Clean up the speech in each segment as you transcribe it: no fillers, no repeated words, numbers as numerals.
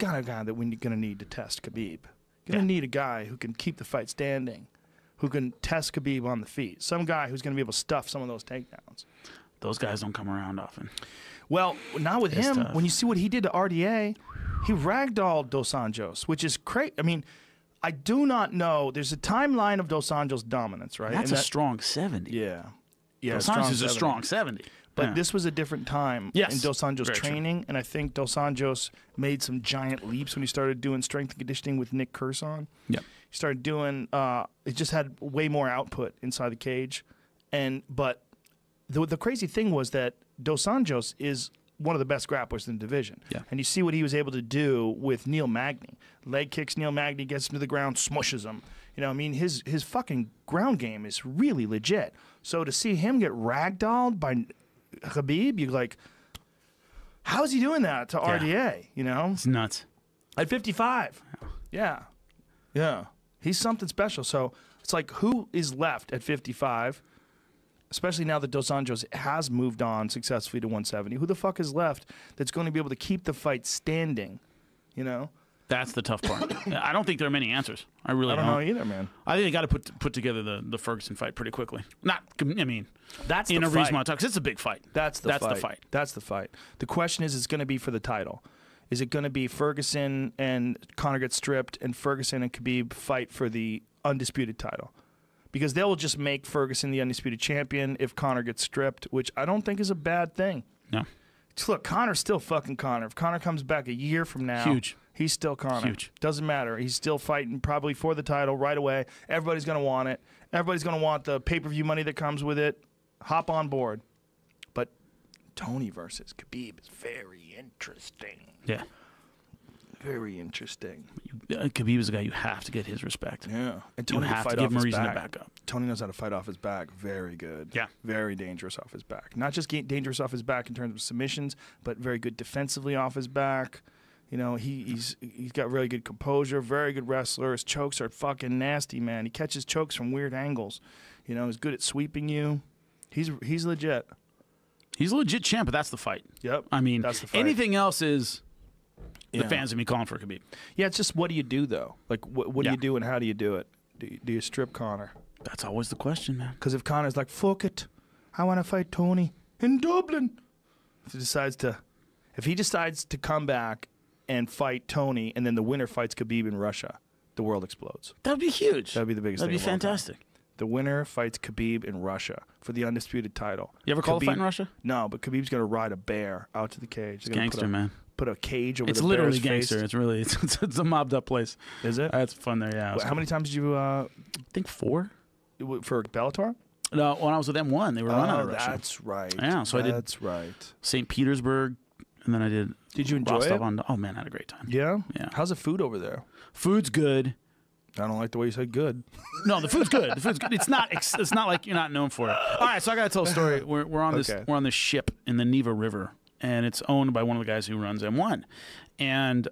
got a guy that we're going to need to test Khabib. Going to need a guy who can keep the fight standing, who can test Khabib on the feet. Some guy who's going to be able to stuff some of those takedowns. Those guys don't come around often. Well, not with him. Tough. When you see what he did to RDA, he ragdolled Dos Anjos, which is crazy. I mean, I do not know. There's a timeline of Dos Anjos' dominance, right? That's a strong 70. Yeah. Yeah, Dos Anjos is a strong 70. But this was a different time in Dos Anjos' training, and I think Dos Anjos made some giant leaps when he started doing strength and conditioning with Nick Curson. Yep. He started doing it just had way more output inside the cage. But the crazy thing was that Dos Anjos is one of the best grapplers in the division. Yeah. And you see what he was able to do with Neil Magny. Leg kicks Neil Magny, gets him to the ground, smushes him. You know, I mean, his fucking ground game is really legit. So to see him get ragdolled by Khabib, you're like, how is he doing that to RDA? You know? It's nuts. At 55. Yeah. Yeah. He's something special. So it's like, who is left at 55? Especially now that Dos Anjos has moved on successfully to 170. Who the fuck is left that's going to be able to keep the fight standing? You know? That's the tough part. I don't think there are many answers. I really don't. I don't know either, man. I think they got to put together the Ferguson fight pretty quickly. I mean, that's in the a fight. reasonable time, because it's a big fight. That's the fight. That's the fight. The question is, it's going to be for the title. Is it going to be Ferguson and Conor gets stripped, and Ferguson and Khabib fight for the undisputed title? Because they will just make Ferguson the undisputed champion if Conor gets stripped, which I don't think is a bad thing. No. Look, Conor's still fucking Conor. If Conor comes back a year from now, he's still Conor. Huge. Doesn't matter. He's still fighting probably for the title right away. Everybody's going to want it. Everybody's going to want the pay-per-view money that comes with it. Hop on board. But Tony versus Khabib is very interesting. Yeah. Very interesting. Khabib is a guy you have to get his respect. Yeah. And Tony you have to give him a reason to back up. Tony knows how to fight off his back. Very good. Yeah. Very dangerous off his back. Not just dangerous off his back in terms of submissions, but very good defensively off his back. You know, he's got really good composure, very good wrestler. His chokes are fucking nasty, man. He catches chokes from weird angles. You know, he's good at sweeping you. He's legit. He's a legit champ, but that's the fight. Yep. I mean, that's the fight. Anything else is the fans of me calling for Khabib. Yeah, it's just what do you do, though? Like, what do you do and how do you do it? Do you strip Conor? That's always the question, man. Because if Conor's like, fuck it, I want to fight Tony in Dublin. If he decides to come back and fight Tony, and then the winner fights Khabib in Russia, the world explodes. That would be huge. That would be the biggest thing. That'd be fantastic. The winner fights Khabib in Russia for the undisputed title. You ever call a fight in Russia? No, but Khabib's going to ride a bear out to the cage. It's gangster, man. Put a cage over the bear's face. It's literally gangster. It's really, it's a mobbed up place. Is it? That's fun there, yeah. How many times did you... I think 4. For Bellator? No, when I was with M1, they were running out of Russia. That's right. Yeah, so I did... That's right. St. Petersburg, and then I did... Did you enjoy Rostov it? Oh, man, I had a great time. Yeah? Yeah. How's the food over there? Food's good. I don't like the way you said good. No, the food's good. The food's good. It's not like you're not known for it. All right, so I got to tell a story. We're on this ship in the Neva River, and it's owned by one of the guys who runs M1. And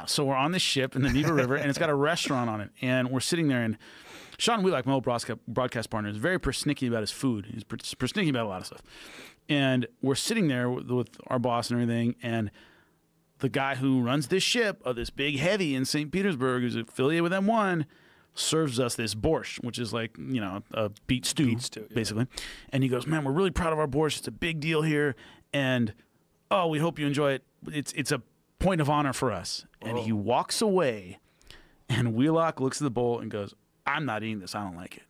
so we're on this ship in the Neva River, and it's got a restaurant on it. And we're sitting there, and Sean Wheelock, my old broadcast partner, is very persnickety about his food. He's persnickety about a lot of stuff. And we're sitting there with our boss and everything, and the guy who runs this ship, this big heavy in St. Petersburg, who's affiliated with M1, serves us this borscht, which is like, you know, a beet stew basically. Yeah. And he goes, man, we're really proud of our borscht. It's a big deal here. And, we hope you enjoy it. It's a point of honor for us. And he walks away, and Wheelock looks at the bowl and goes, I'm not eating this. I don't like it.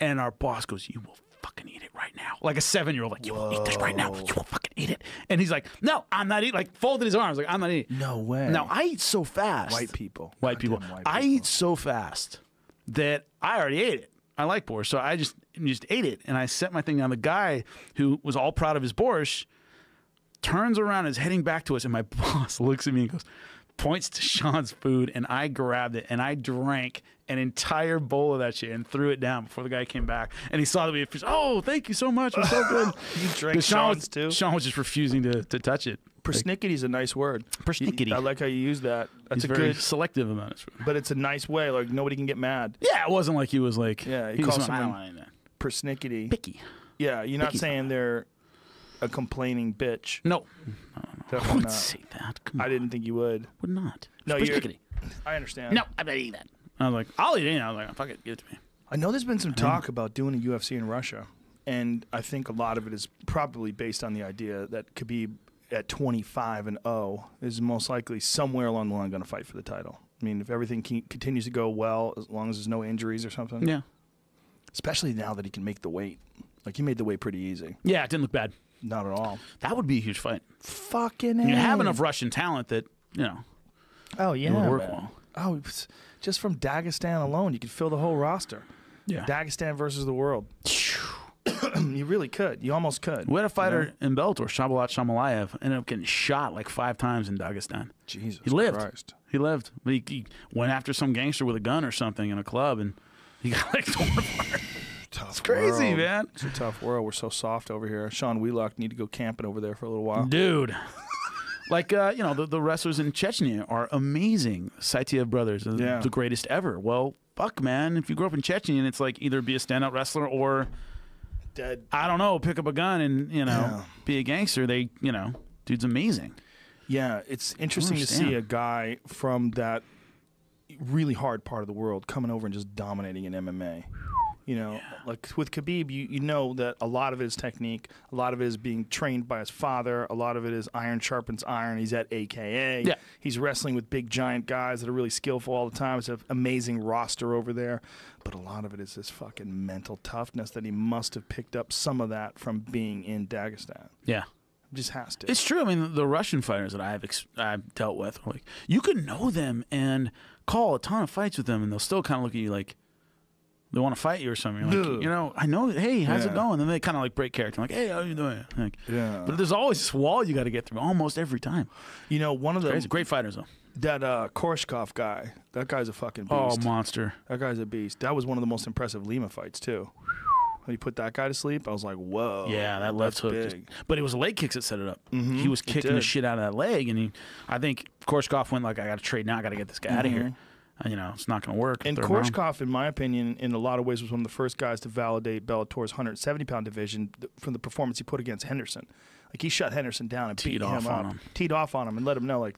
And our boss goes, you will fucking eat it right now. Like a 7-year-old, like, you will eat this right now. You will fucking eat it. And he's like, no, I'm not eating. Like, folded his arms, like, I'm not eating. No way. Now, I eat so fast. White people. I eat so fast that I already ate it. I like borscht, so I just ate it. And I set my thing down. The guy who was all proud of his borscht turns around and is heading back to us, and my boss looks at me and goes, points to Sean's food, and I grabbed it, and I drank an entire bowl of that shit and threw it down before the guy came back. And he saw that we had fish. Oh, thank you so much. It was so good. You drank Sean's too? Sean was just refusing to touch it. Persnickety is a nice word. Persnickety. I like how you use that. That's He's very selective about it. But it's a nice way. Like, nobody can get mad. Yeah, it wasn't like he was like... Yeah, he calls was someone persnickety. Picky. Yeah, you're not Picky saying they're a complaining bitch. No. I Definitely would not. say that. Come I on. didn't think you would. Would not. No, It's you're. persnickety. I understand. No, I'm not eating that. I was like, I'll eat it. I was like, fuck it, give it to me. I know there's been some talk about doing a UFC in Russia, and I think a lot of it is probably based on the idea that Khabib at 25-0 is most likely somewhere along the line going to fight for the title. I mean, if everything continues to go well, as long as there's no injuries or something. Yeah. Especially now that he can make the weight. Like, he made the weight pretty easy. Yeah, it didn't look bad. Not at all. That would be a huge fight. Fucking You A. have enough Russian talent that, you know, Oh, yeah. it would work man. well. Oh, just from Dagestan alone, you could fill the whole roster. Yeah. Dagestan versus the world. You really could. You almost could. We had a fighter in Bellator, Shabalat Shamalayev, ended up getting shot like 5 times in Dagestan. Jesus He lived. Christ. He lived. But he went after some gangster with a gun or something in a club, and he got like torn apart. Tough It's crazy, world. man. It's a tough world. We're so soft over here. Sean Wheelock need to go camping over there for a little while. Dude. Like, you know, the wrestlers in Chechnya are amazing. Saitiev brothers are Yeah. the greatest ever. Well, fuck, man. If you grew up in Chechnya, and it's like either be a stand-up wrestler or, Dead. I don't know, pick up a gun and, you know, be a gangster. They, you know, dude's amazing. Yeah, it's interesting to see a guy from that really hard part of the world coming over and just dominating in MMA. You know, like with Khabib, you know that a lot of it is technique, a lot of it is being trained by his father, a lot of it is iron sharpens iron. He's at AKA. Yeah. He's wrestling with big giant guys that are really skillful all the time. It's an amazing roster over there. But a lot of it is this fucking mental toughness that he must have picked up some of that from being in Dagestan. Yeah. Just has to. It's true. I mean, the Russian fighters that I've dealt with, like, you could know them and call a ton of fights with them, and they'll still kind of look at you like they want to fight you or something. You're like, you know, I know. Hey, how's it going? And then they kind of like break character, like, hey, how you doing? Like, but there's always this wall you got to get through almost every time. You know, one of the Crazy. Great fighters though. that Korshkov guy, that guy's a fucking beast. Oh, monster. That guy's a beast. That was one of the most impressive Lima fights too. When he put that guy to sleep, I was like, whoa. Yeah, that left hook. Big. But it was leg kicks that set it up. He was kicking the shit out of that leg, and I think Korshkov went like, I got to trade now. I got to get this guy out of here. And, you know, it's not going to work. And Korshkov, in my opinion, in a lot of ways, was one of the first guys to validate Bellator's 170-pound division from the performance he put against Henderson. Like, he shut Henderson down and beat him up. Teed off on him and let him know, like,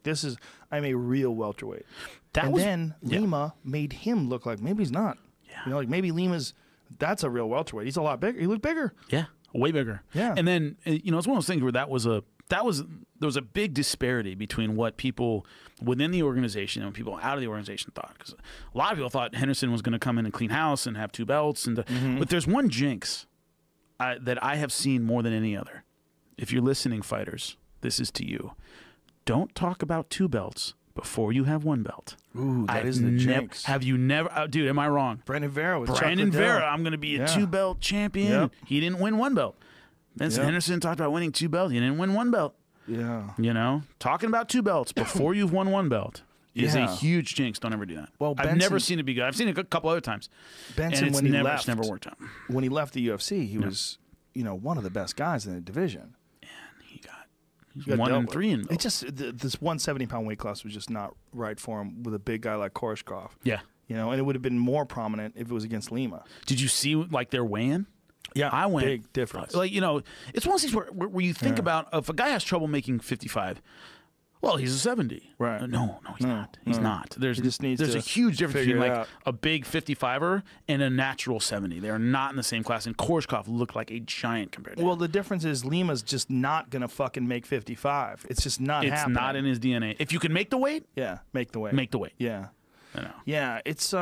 I'm a real welterweight. Then Lima made him look like maybe he's not. Yeah. You know, like maybe that's a real welterweight. He's a lot bigger. He looked bigger. Yeah, way bigger. Yeah. And then, you know, it's one of those things where there was a big disparity between what people within the organization and what people out of the organization thought. Because a lot of people thought Henderson was going to come in and clean house and have 2 belts. But there's one jinx that I have seen more than any other. If you're listening, fighters, this is to you. Don't talk about 2 belts before you have 1 belt. Ooh, that is the jinx. Have you never... dude, am I wrong? Brandon Vera with Brandon Vera, I'm going to be a 2-belt champion. Yep. He didn't win 1 belt. Vincent Henderson talked about winning 2 belts. He didn't win 1 belt. Yeah. You know, talking about 2 belts before you've won 1 belt is a huge jinx. Don't ever do that. Well, I've never seen it be good. I've seen it a couple other times. Benson, and it's it's never worked out. When he left the UFC, he was, you know, one of the best guys in the division. He's 1-3 in belts. It just this 170-pound weight class was just not right for him with a big guy like Korshkov. Yeah. You know, and it would have been more prominent if it was against Lima. Did you see like their weigh-in? Yeah, I went big difference. Like, you know, it's one of these where you think about if a guy has trouble making 55, well, he's a 70. Right. No, he's not. He's not. There's a huge difference between like a big 55er and a natural 70. They're not in the same class. And Korshkov looked like a giant compared to him. Well, the difference is Lima's just not going to fucking make 55. It's just not happening. It's not in his DNA. If you can make the weight, make the weight. Make the weight. Yeah. I know. Yeah, it's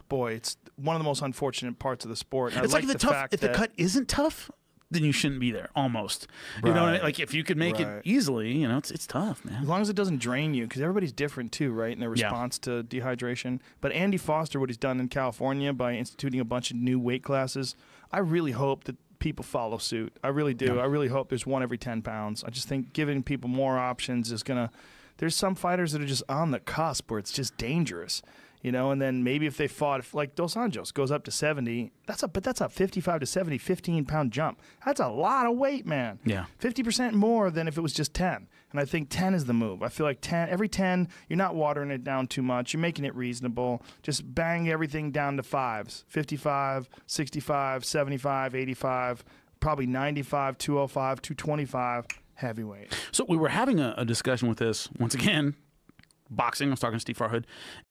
boy, it's one of the most unfortunate parts of the sport. It's like the tough. If the cut isn't tough, then you shouldn't be there. Almost. You know what I mean? Like if you could make it easily, you know, it's tough, man. As long as it doesn't drain you, because everybody's different too, right? In their response to dehydration. But Andy Foster, what he's done in California by instituting a bunch of new weight classes, I really hope that people follow suit. I really do. I really hope there's one every 10 pounds. I just think giving people more options is gonna. There's some fighters that are just on the cusp where it's just dangerous. You know, and then maybe if they fought, like Dos Anjos goes up to 70, that's a 55 to 70, 15-pound jump. That's a lot of weight, man. Yeah. 50% more than if it was just 10. And I think 10 is the move. I feel like every 10, you're not watering it down too much. You're making it reasonable. Just bang everything down to 5s. 55, 65, 75, 85, probably 95, 205, 225. heavyweight. So we were having a discussion with this once again. Boxing. I was talking to Steve Farhood,